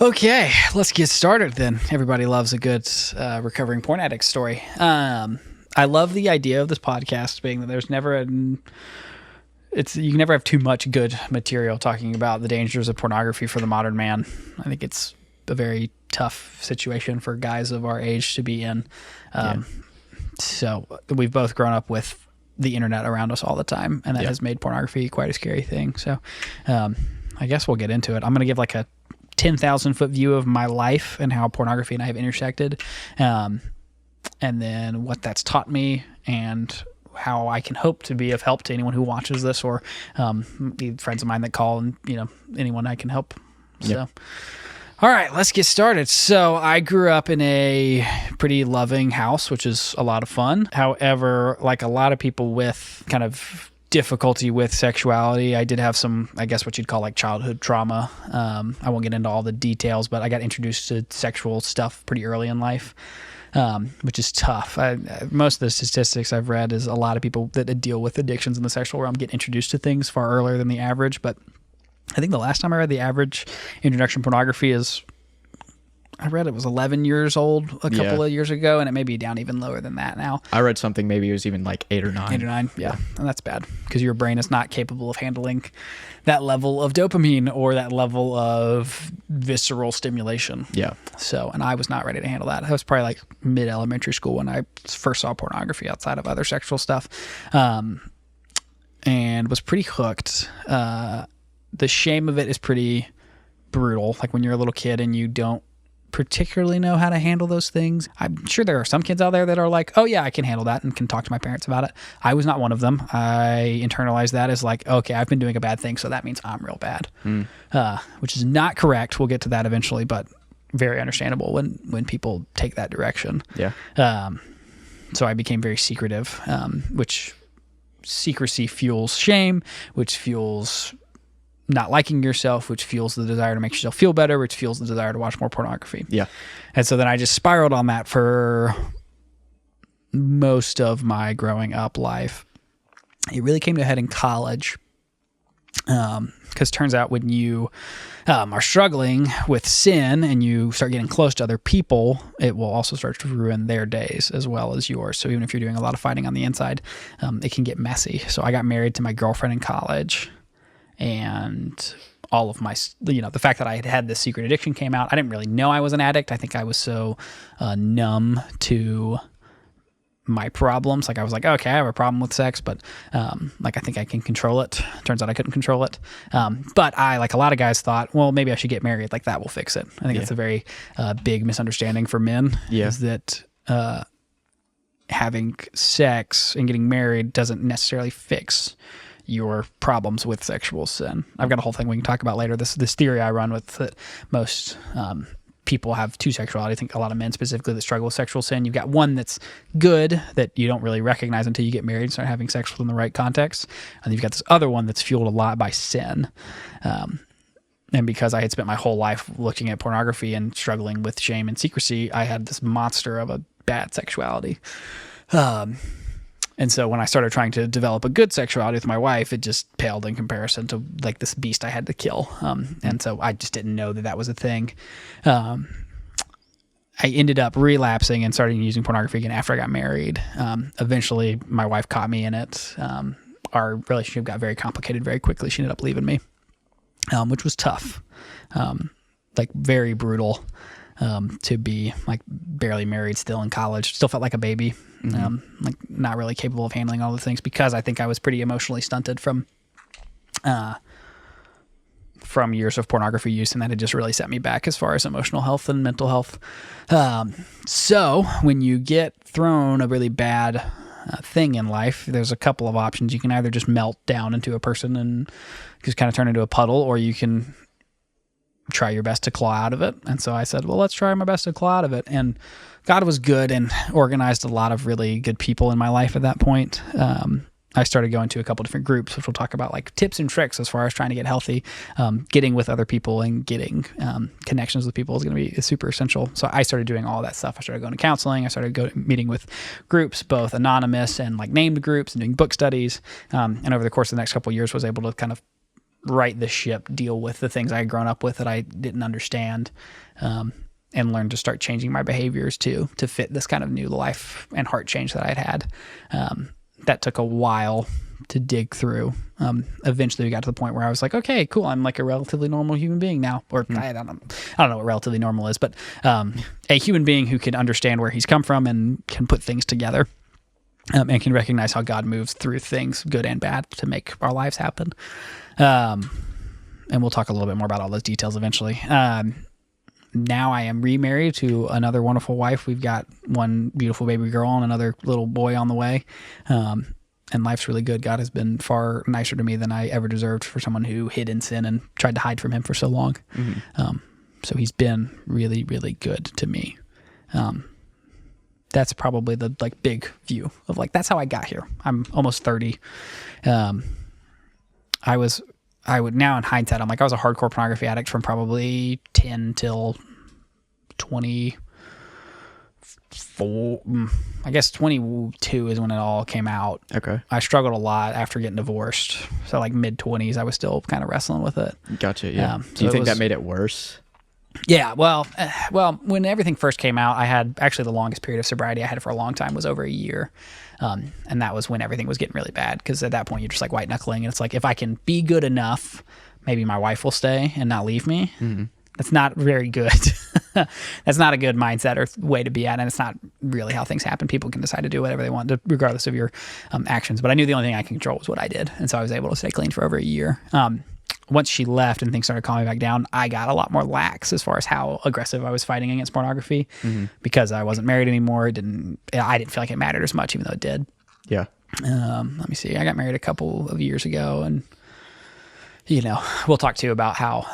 Okay, let's get started then. Everybody loves a good recovering porn addict story. I love the idea of this podcast being that there's never you can never have too much good material talking about the dangers of pornography for the modern man. I think it's a very tough situation for guys of our age to be in. So we've both grown up with the internet around us all the time, and that has made pornography quite a scary thing. So I guess we'll get into it. I'm going to give like a 10,000 foot view of my life and how pornography and I have intersected, and then what that's taught me and how I can hope to be of help to anyone who watches this, or friends of mine that call, and anyone I can help. So all right, let's get started. So I grew up in a pretty loving house, which is a lot of fun. However, like a lot of people with kind of difficulty with sexuality, I did have some, I guess what you'd call like childhood trauma. I won't get into all the details, but I got introduced to sexual stuff pretty early in life, which is tough. Most of the statistics I've read is a lot of people that deal with addictions in the sexual realm get introduced to things far earlier than the average. But I think the last time I read the average introduction to pornography is, I read it was 11 years old a couple of years ago, and it may be down even lower than that now. I read something, maybe it was even like 8 or 9. 8 or 9, yeah. And that's bad because your brain is not capable of handling that level of dopamine or that level of visceral stimulation. Yeah. So, and I was not ready to handle that. I was probably like mid-elementary school when I first saw pornography outside of other sexual stuff, and was pretty hooked. The shame of it is pretty brutal. Like when you're a little kid and you don't particularly know how to handle those things. I'm sure there are some kids out there that are like, oh yeah, I can handle that and can talk to my parents about it. I was not one of them. I internalized that as like, okay, I've been doing a bad thing, so that means I'm real bad, which is not correct. We'll get to that eventually, but very understandable when people take that direction. Yeah. So I became very secretive, which secrecy fuels shame, which fuels not liking yourself, which fuels the desire to make yourself feel better, which fuels the desire to watch more pornography. Yeah. And so then I just spiraled on that for most of my growing up life. It really came to a head in college, because turns out when you are struggling with sin and you start getting close to other people, it will also start to ruin their days as well as yours. So even if you're doing a lot of fighting on the inside, it can get messy. So I got married to my girlfriend in college, and all of my, the fact that I had had this secret addiction came out. I didn't really know I was an addict. I think I was so numb to my problems. Like I was like, okay, I have a problem with sex, but like I think I can control it. Turns out I couldn't control it. But I, like a lot of guys, thought, well, maybe I should get married. Like that will fix it. I think that's a very big misunderstanding for men. Is that having sex and getting married doesn't necessarily fix your problems with sexual sin. I've got a whole thing we can talk about later. This theory I run with, that most people have two sexuality. I think a lot of men specifically that struggle with sexual sin. You've got one that's good that you don't really recognize until you get married and start having sex within the right context. And you've got this other one that's fueled a lot by sin. And because I had spent my whole life looking at pornography and struggling with shame and secrecy, I had this monster of a bad sexuality. And so when I started trying to develop a good sexuality with my wife, it just paled in comparison to like this beast I had to kill. And so I just didn't know that that was a thing. I ended up relapsing and starting using pornography again after I got married. Eventually, my wife caught me in it. Our relationship got very complicated very quickly. She ended up leaving me, which was tough, like very brutal. To be like barely married, still in college, still felt like a baby, like not really capable of handling all the things, because I think I was pretty emotionally stunted from years of pornography use, and that had just really set me back as far as emotional health and mental health. So when you get thrown a really bad thing in life, there's a couple of options. You can either just melt down into a person and just kind of turn into a puddle, or you can try your best to claw out of it. And so I said, well, let's try my best to claw out of it. And God was good and organized a lot of really good people in my life at that point. I started going to a couple different groups, which we'll talk about, like tips and tricks as far as trying to get healthy. Getting with other people and getting connections with people is going to be super essential. So I started doing all that stuff. I started going to counseling. I started meeting with groups, both anonymous and like named groups, and doing book studies. And over the course of the next couple of years was able to kind of right the ship, deal with the things I had grown up with that I didn't understand, and learn to start changing my behaviors to fit this kind of new life and heart change that I'd had. That took a while to dig through. Eventually we got to the point where I was like, okay, cool. I'm like a relatively normal human being now. Or I don't know what relatively normal is, but a human being who can understand where he's come from and can put things together, and can recognize how God moves through things, good and bad, to make our lives happen. And we'll talk a little bit more about all those details eventually. Now I am remarried to another wonderful wife. We've got one beautiful baby girl and another little boy on the way. And life's really good. God has been far nicer to me than I ever deserved for someone who hid in sin and tried to hide from him for so long. So he's been really, really good to me. That's probably the like big view of like, that's how I got here. I'm almost 30. I would now in hindsight, I'm like, I was a hardcore pornography addict from probably 10 till 24. I guess 22 is when it all came out. Okay. I struggled a lot after getting divorced. So like mid 20s, I was still kind of wrestling with it. Gotcha. Yeah. So Do you think that made it worse? Yeah. Well, when everything first came out, I had actually the longest period of sobriety I had for a long time was over a year. And that was when everything was getting really bad. Because at that point, you're just like white knuckling. And it's like, if I can be good enough, maybe my wife will stay and not leave me. That's not very good. That's not a good mindset or way to be at. And it's not really how things happen. People can decide to do whatever they want, regardless of your actions. But I knew the only thing I can control was what I did. And so I was able to stay clean for over a year. Once she left and things started calming back down, I got a lot more lax as far as how aggressive I was fighting against pornography, because I wasn't married anymore. I didn't feel like it mattered as much, even though it did. Yeah. Let me see. I got married a couple of years ago, and we'll talk too about how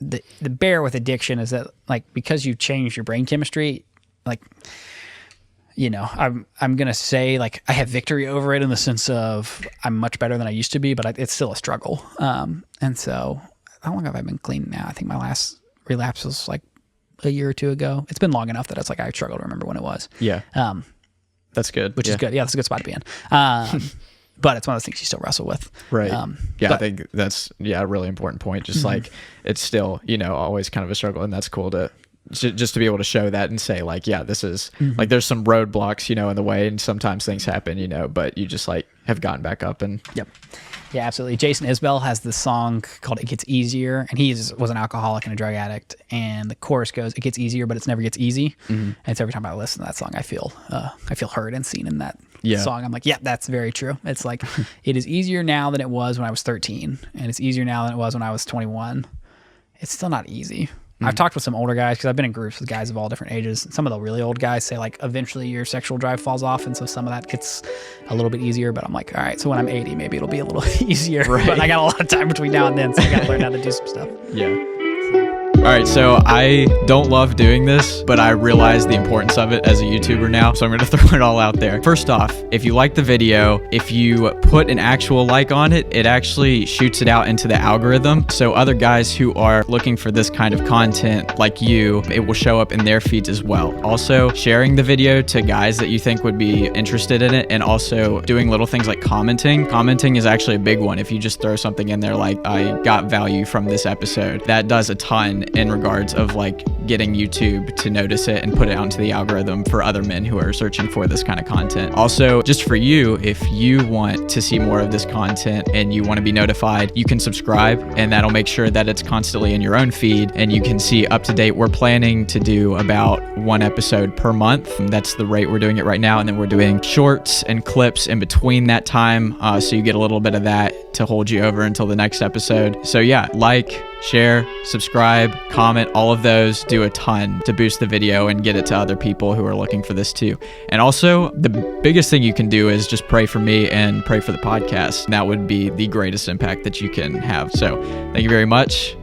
the bear with addiction is that, like, because you change your brain chemistry, like, I'm going to say, like, I have victory over it in the sense of I'm much better than I used to be, but it's still a struggle. And so how long have I been clean now? I think my last relapse was like a year or two ago. It's been long enough that it's like I struggle to remember when it was. Yeah. That's good. Which is good. Yeah, that's a good spot to be in. But it's one of those things you still wrestle with. Right. I think that's, a really important point. Just like, it's still, always kind of a struggle, and that's cool to just to be able to show that and say, like, yeah, this is like, there's some roadblocks, in the way, and sometimes things happen, but you just like have gotten back up and. Yep. Yeah, absolutely. Jason Isbell has this song called "It Gets Easier," and he was an alcoholic and a drug addict. And the chorus goes, "It gets easier, but it never gets easy." And so every time I listen to that song, I feel heard and seen in that song. I'm like, yeah, that's very true. It's like, it is easier now than it was when I was 13, and it's easier now than it was when I was 21. It's still not easy. I've talked with some older guys, because I've been in groups with guys of all different ages. Some of the really old guys say, like, eventually your sexual drive falls off, and so some of that gets a little bit easier. But I'm like, all right, so when I'm 80, maybe it'll be a little easier. Right. But I got a lot of time between now and then, so I got to learn how to do some stuff. Yeah. All right, so I don't love doing this, but I realize the importance of it as a YouTuber now, so I'm going to throw it all out there. First off, if you like the video, if you put an actual like on it, it actually shoots it out into the algorithm. So other guys who are looking for this kind of content like you, it will show up in their feeds as well. Also, sharing the video to guys that you think would be interested in it, and also doing little things like commenting. Commenting is actually a big one. If you just throw something in there like, I got value from this episode, that does a ton in regards of like getting YouTube to notice it and put it onto the algorithm for other men who are searching for this kind of content. Also, just for you, if you want to see more of this content and you want to be notified, you can subscribe, and that'll make sure that it's constantly in your own feed and you can see up to date. We're planning to do about 1 episode per month. That's the rate we're doing it right now. And then we're doing shorts and clips in between that time. So you get a little bit of that to hold you over until the next episode. So yeah, like, share, subscribe, comment, all of those do a ton to boost the video and get it to other people who are looking for this too. And also, the biggest thing you can do is just pray for me and pray for the podcast. That would be the greatest impact that you can have. So thank you very much.